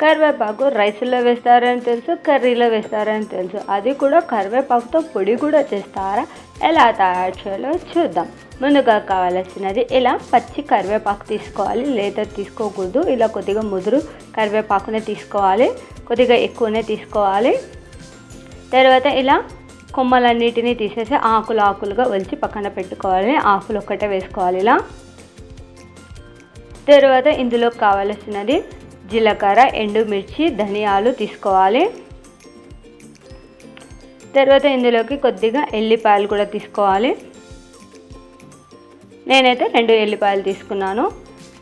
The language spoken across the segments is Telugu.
కరివేపాకు రైస్లో వేస్తారని తెలుసు, కర్రీలో వేస్తారని తెలుసు. అది కూడా కరివేపాకుతో పొడి కూడా చేస్తారా? ఎలా తయారు చేయాలో చూద్దాం. ముందుగా కావాల్సినది ఇలా పచ్చి కరివేపాకు తీసుకోవాలి, లేత తీసుకోకూడదు. ఇలా కొద్దిగా ముదురు కరివేపాకునే తీసుకోవాలి, కొద్దిగా ఎక్కువనే తీసుకోవాలి. తర్వాత ఇలా కొమ్మలన్నిటినీ తీసేసి ఆకులుగా ఒలిచి పక్కన పెట్టుకోవాలి. ఆకులు ఒక్కటే వేసుకోవాలి ఇలా. తర్వాత ఇందులో కావలసినది జీలకర్ర, ఎండుమిర్చి, ధనియాలు తీసుకోవాలి. తర్వాత ఇందులోకి కొద్దిగా ఎల్లిపాయలు కూడా తీసుకోవాలి. నేనైతే 2 ఎల్లిపాయలు తీసుకున్నాను.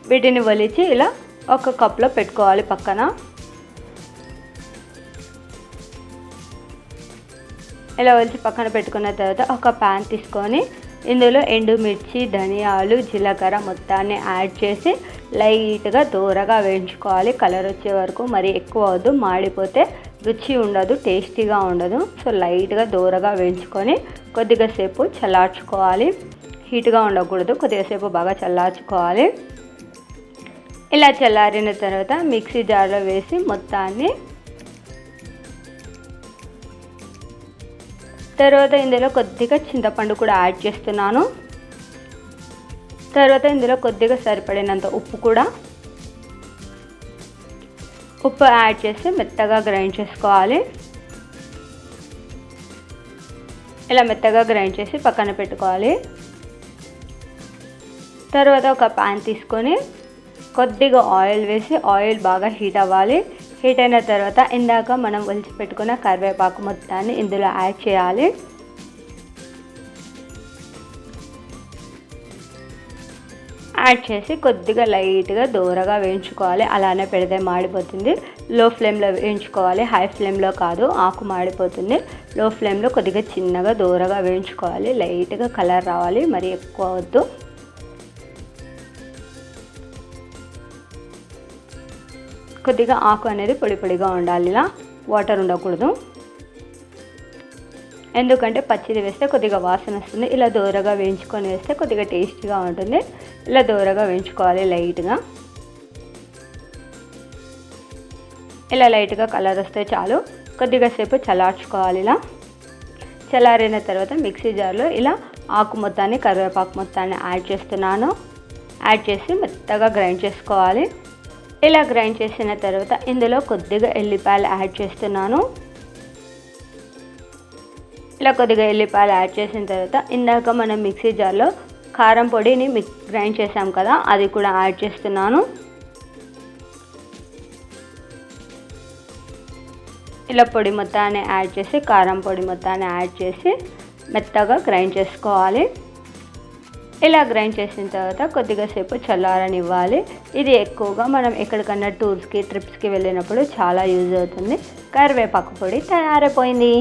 వీటిని ఒలిచి ఇలా ఒక కప్లో పెట్టుకోవాలి పక్కన. ఇలా ఒలిచి పక్కన పెట్టుకున్న తర్వాత ఒక ప్యాన్ తీసుకొని ఇందులో ఎండుమిర్చి, ధనియాలు, జీలకర్ర మొత్తాన్ని యాడ్ చేసి లైట్గా దూరగా వేయించుకోవాలి. కలర్ వచ్చే వరకు, మరి ఎక్కువ వద్దు, మాడిపోతే రుచి ఉండదు, టేస్టీగా ఉండదు. సో లైట్గా దూరగా వేయించుకొని కొద్దిగా సేపు చల్లార్చుకోవాలి. హీట్గా ఉండకూడదు, కొద్దిగా సేపు బాగా చల్లార్చుకోవాలి. ఇలా చల్లారిన తర్వాత మిక్సీ జార్లో వేసి మొత్తాన్ని, తర్వాత ఇందులో కొద్దిగా చింతపండు కూడా యాడ్ చేస్తున్నాను. తర్వాత ఇందులో కొద్దిగా సరిపడినంత ఉప్పు యాడ్ చేసి మెత్తగా గ్రైండ్ చేసుకోవాలి. ఇలా మెత్తగా గ్రైండ్ చేసి పక్కన పెట్టుకోవాలి. తర్వాత ఒక ప్యాన్ తీసుకొని కొద్దిగా ఆయిల్ వేసి ఆయిల్ బాగా హీట్ అవ్వాలి. హీట్ అయిన తర్వాత ఇందాక మనం ఒలిచి పెట్టుకున్న కరివేపాకు మొత్తాన్ని ఇందులో యాడ్ చేయాలి. యాడ్ చేసి కొద్దిగా లైట్గా దూరగా వేయించుకోవాలి. అలానే పెడితే మాడిపోతుంది. లో ఫ్లేమ్లో వేయించుకోవాలి, హై ఫ్లేమ్లో కాదు, ఆకు మాడిపోతుంది. లో ఫ్లేమ్లో కొద్దిగా చిన్నగా దూరగా వేయించుకోవాలి. లైట్గా కలర్ రావాలి, మరి ఎక్కువ వద్దు. కొద్దిగా ఆకు అనేది పొడి పొడిగా ఉండాలి, ఇలా వాటర్ ఉండకూడదు. ఎందుకంటే పచ్చిది వేస్తే కొద్దిగా వాసన వస్తుంది. ఇలా దూరగా వేయించుకొని వేస్తే కొద్దిగా టేస్టీగా ఉంటుంది. ఇలా దూరగా వేయించుకోవాలి లైట్గా. ఇలా లైట్గా కలర్ వస్తే చాలు. కొద్దిగా సేపు చల్లార్చుకోవాలి. ఇలా చల్లారిన తర్వాత మిక్సీ జార్లో ఇలా ఆకు మొత్తాన్ని, కరివేపాకు మొత్తాన్ని యాడ్ చేస్తున్నాను. యాడ్ చేసి మెత్తగా గ్రైండ్ చేసుకోవాలి. ఇలా గ్రైండ్ చేసిన తర్వాత ఇందులో కొద్దిగా ఎల్లిపాయలు యాడ్ చేస్తున్నాను. ఇలా కొద్దిగా ఎల్లిపాయలు యాడ్ చేసిన తర్వాత ఇందాక మనం మిక్సీ జార్లో కారం పొడిని గ్రైండ్ చేసాం కదా, అది కూడా యాడ్ చేస్తున్నాను. ఇలా పొడి మొత్తాన్ని యాడ్ చేసి, కారం పొడి మొత్తాన్ని యాడ్ చేసి మెత్తగా గ్రైండ్ చేసుకోవాలి. ఇలా గ్రైండ్ చేసిన తర్వాత కొద్దిగా సేపు చల్లారనివ్వాలి. ఇది ఎక్కువగా మనం ఎక్కడికన్నా టూర్స్కి, ట్రిప్స్కి వెళ్ళినప్పుడు చాలా యూజ్ అవుతుంది. కరివేపాకు పొడి తయారైపోయింది.